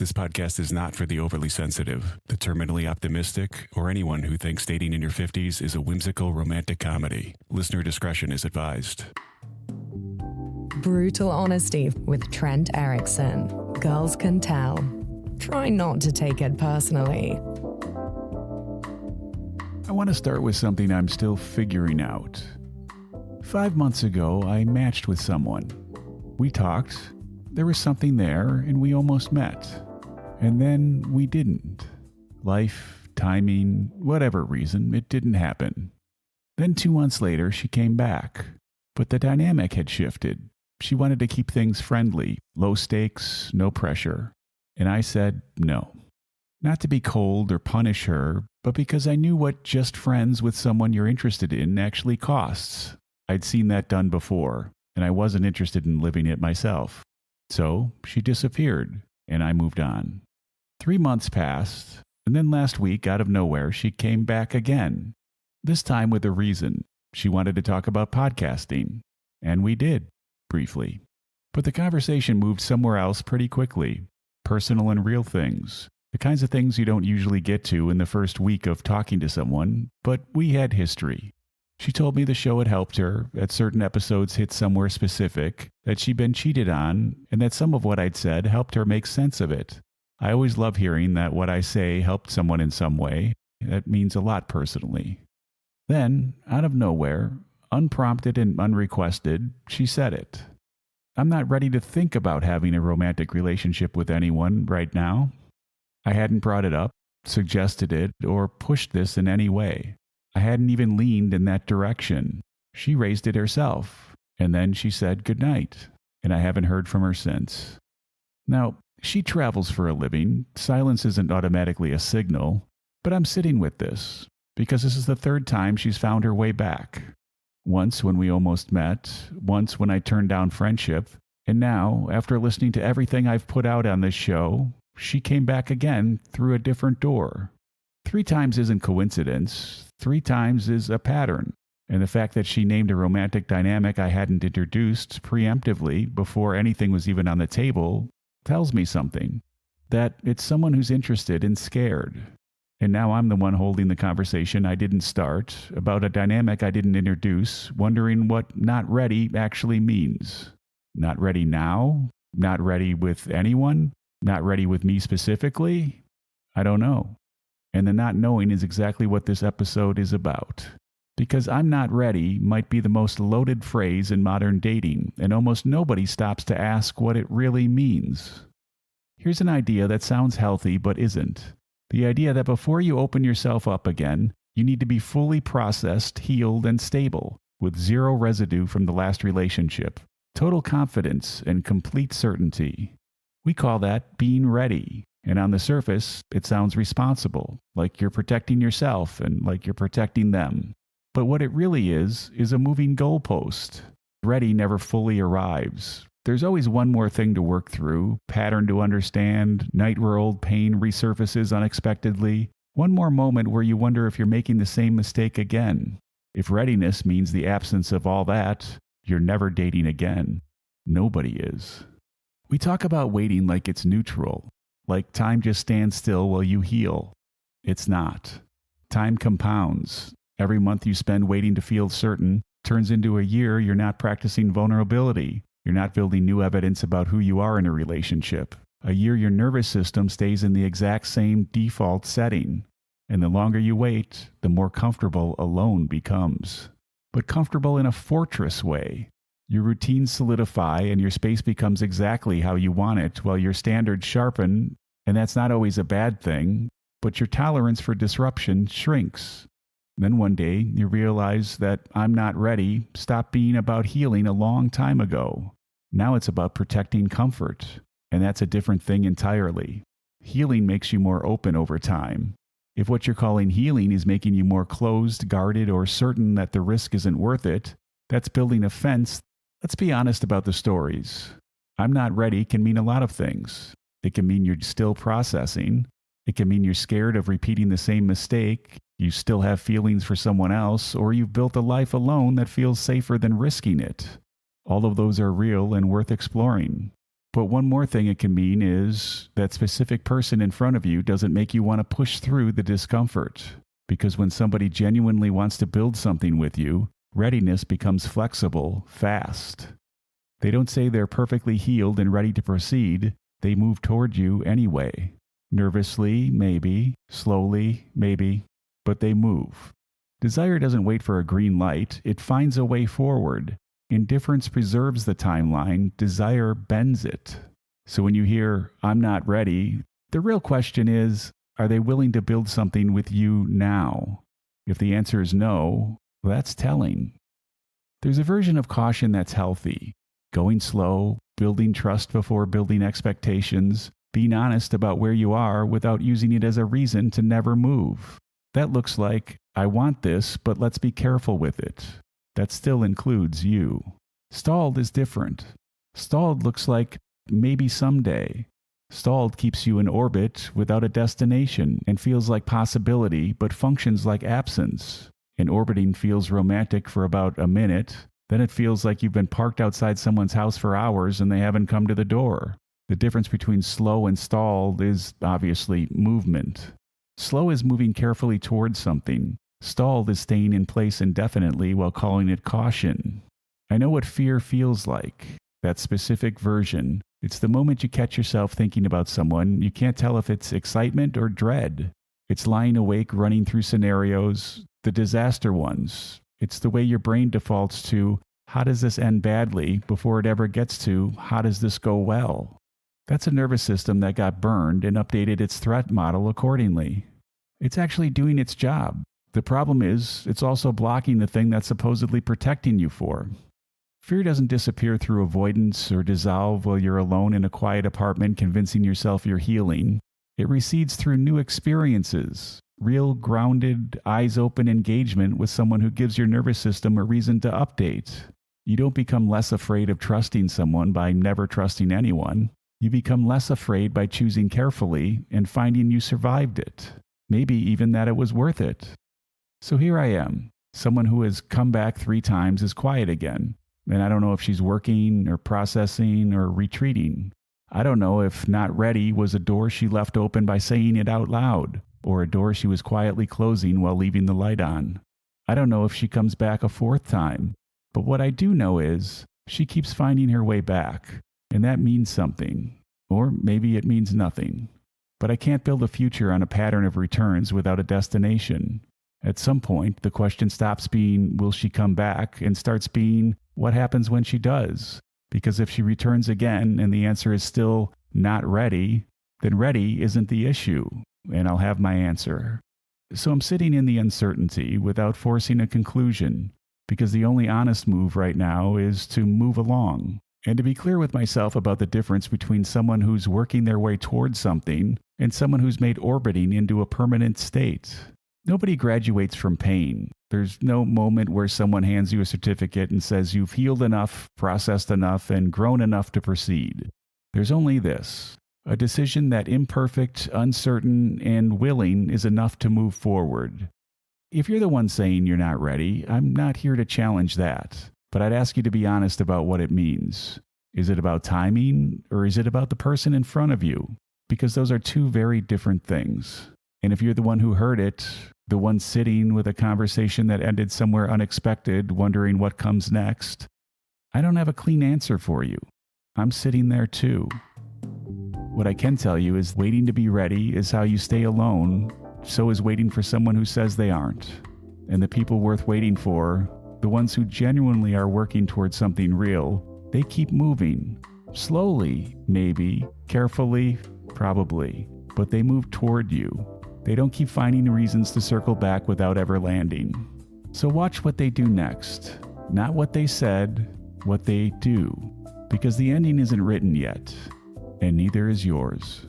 This podcast is not for the overly sensitive, the terminally optimistic, or anyone who thinks dating in your 50s is a whimsical romantic comedy. Listener discretion is advised. Brutal honesty with Trent Erickson. Girls can tell. Try not to take it personally. I want to start with something I'm still figuring out. 5 months ago, I matched with someone. We talked, there was something there, and we almost met. And then we didn't. Life, timing, whatever reason, it didn't happen. Then 2 months later, she came back. But the dynamic had shifted. She wanted to keep things friendly, low stakes, no pressure. And I said no. Not to be cold or punish her, but because I knew what just friends with someone you're interested in actually costs. I'd seen that done before, and I wasn't interested in living it myself. So she disappeared, and I moved on. 3 months passed, and then last week, out of nowhere, she came back again. This time with a reason. She wanted to talk about podcasting. And we did, briefly. But the conversation moved somewhere else pretty quickly. Personal and real things. The kinds of things you don't usually get to in the first week of talking to someone, but we had history. She told me the show had helped her, that certain episodes hit somewhere specific, that she'd been cheated on, and that some of what I'd said helped her make sense of it. I always love hearing that what I say helped someone in some way. That means a lot personally. Then, out of nowhere, unprompted and unrequested, she said it. I'm not ready to think about having a romantic relationship with anyone right now. I hadn't brought it up, suggested it, or pushed this in any way. I hadn't even leaned in that direction. She raised it herself, and then she said goodnight, and I haven't heard from her since. Now, she travels for a living. Silence isn't automatically a signal, but I'm sitting with this, because this is the third time she's found her way back. Once when we almost met, once when I turned down friendship, and now, after listening to everything I've put out on this show, she came back again through a different door. 3 times isn't coincidence. 3 times is a pattern. And the fact that she named a romantic dynamic I hadn't introduced preemptively before anything was even on the table tells me something. That it's someone who's interested and scared. And now I'm the one holding the conversation I didn't start about a dynamic I didn't introduce, wondering what not ready actually means. Not ready now? Not ready with anyone? Not ready with me specifically? I don't know. And the not knowing is exactly what this episode is about. Because I'm not ready might be the most loaded phrase in modern dating, and almost nobody stops to ask what it really means. Here's an idea that sounds healthy but isn't. The idea that before you open yourself up again, you need to be fully processed, healed, and stable, with 0 residue from the last relationship, total confidence, and complete certainty. We call that being ready. And on the surface, it sounds responsible, like you're protecting yourself and like you're protecting them. But what it really is a moving goalpost. Ready never fully arrives. There's always one more thing to work through, pattern to understand, night where old pain resurfaces unexpectedly, one more moment where you wonder if you're making the same mistake again. If readiness means the absence of all that, you're never dating again. Nobody is. We talk about waiting like it's neutral, like time just stands still while you heal. It's not. Time compounds. Every month you spend waiting to feel certain turns into a year you're not practicing vulnerability. You're not building new evidence about who you are in a relationship. A year your nervous system stays in the exact same default setting. And the longer you wait, the more comfortable alone becomes. But comfortable in a fortress way. Your routines solidify and your space becomes exactly how you want it while your standards sharpen, and that's not always a bad thing, but your tolerance for disruption shrinks. Then one day you realize that I'm not ready stopped being about healing a long time ago. Now it's about protecting comfort, and that's a different thing entirely. Healing makes you more open over time. If what you're calling healing is making you more closed, guarded, or certain that the risk isn't worth it, that's building a fence. Let's be honest about the stories. I'm not ready can mean a lot of things. It can mean you're still processing. It can mean you're scared of repeating the same mistake. You still have feelings for someone else, or you've built a life alone that feels safer than risking it. All of those are real and worth exploring. But one more thing it can mean is that specific person in front of you doesn't make you want to push through the discomfort. Because when somebody genuinely wants to build something with you, readiness becomes flexible, fast. They don't say they're perfectly healed and ready to proceed. They move toward you anyway. Nervously, maybe. Slowly, maybe. But they move. Desire doesn't wait for a green light. It finds a way forward. Indifference preserves the timeline. Desire bends it. So when you hear, "I'm not ready," the real question is, are they willing to build something with you now? If the answer is no, well, that's telling. There's a version of caution that's healthy. Going slow, building trust before building expectations, being honest about where you are without using it as a reason to never move. That looks like, "I want this, but let's be careful with it." That still includes you. Stalled is different. Stalled looks like maybe someday. Stalled keeps you in orbit without a destination and feels like possibility but functions like absence. And orbiting feels romantic for about a minute. Then it feels like you've been parked outside someone's house for hours and they haven't come to the door. The difference between slow and stalled is obviously movement. Slow is moving carefully towards something. Stalled is staying in place indefinitely while calling it caution. I know what fear feels like. That specific version. It's the moment you catch yourself thinking about someone, you can't tell if it's excitement or dread. It's lying awake running through scenarios, the disaster ones. It's the way your brain defaults to, "How does this end badly?" before it ever gets to, "How does this go well?" That's a nervous system that got burned and updated its threat model accordingly. It's actually doing its job. The problem is, it's also blocking the thing that's supposedly protecting you for. Fear doesn't disappear through avoidance or dissolve while you're alone in a quiet apartment convincing yourself you're healing. It recedes through new experiences, real grounded, eyes-open engagement with someone who gives your nervous system a reason to update. You don't become less afraid of trusting someone by never trusting anyone. You become less afraid by choosing carefully and finding you survived it. Maybe even that it was worth it. So here I am. Someone who has come back 3 times is quiet again. And I don't know if she's working or processing or retreating. I don't know if not ready was a door she left open by saying it out loud, or a door she was quietly closing while leaving the light on. I don't know if she comes back a 4th time. But what I do know is she keeps finding her way back. And that means something. Or maybe it means nothing. But I can't build a future on a pattern of returns without a destination. At some point, the question stops being, will she come back, and starts being, what happens when she does? Because if she returns again and the answer is still not ready, then ready isn't the issue, and I'll have my answer. So I'm sitting in the uncertainty without forcing a conclusion, because the only honest move right now is to move along, and to be clear with myself about the difference between someone who's working their way towards something and someone who's made orbiting into a permanent state. Nobody graduates from pain. There's no moment where someone hands you a certificate and says you've healed enough, processed enough, and grown enough to proceed. There's only this, a decision that imperfect, uncertain, and willing is enough to move forward. If you're the one saying you're not ready, I'm not here to challenge that, but I'd ask you to be honest about what it means. Is it about timing, or is it about the person in front of you? Because those are 2 very different things. And if you're the one who heard it, the one sitting with a conversation that ended somewhere unexpected, wondering what comes next, I don't have a clean answer for you. I'm sitting there too. What I can tell you is waiting to be ready is how you stay alone. So is waiting for someone who says they aren't. And the people worth waiting for, the ones who genuinely are working towards something real, they keep moving. Slowly, maybe. Carefully, probably. But they move toward you. They don't keep finding reasons to circle back without ever landing. So watch what they do next. Not what they said, what they do. Because the ending isn't written yet, and neither is yours.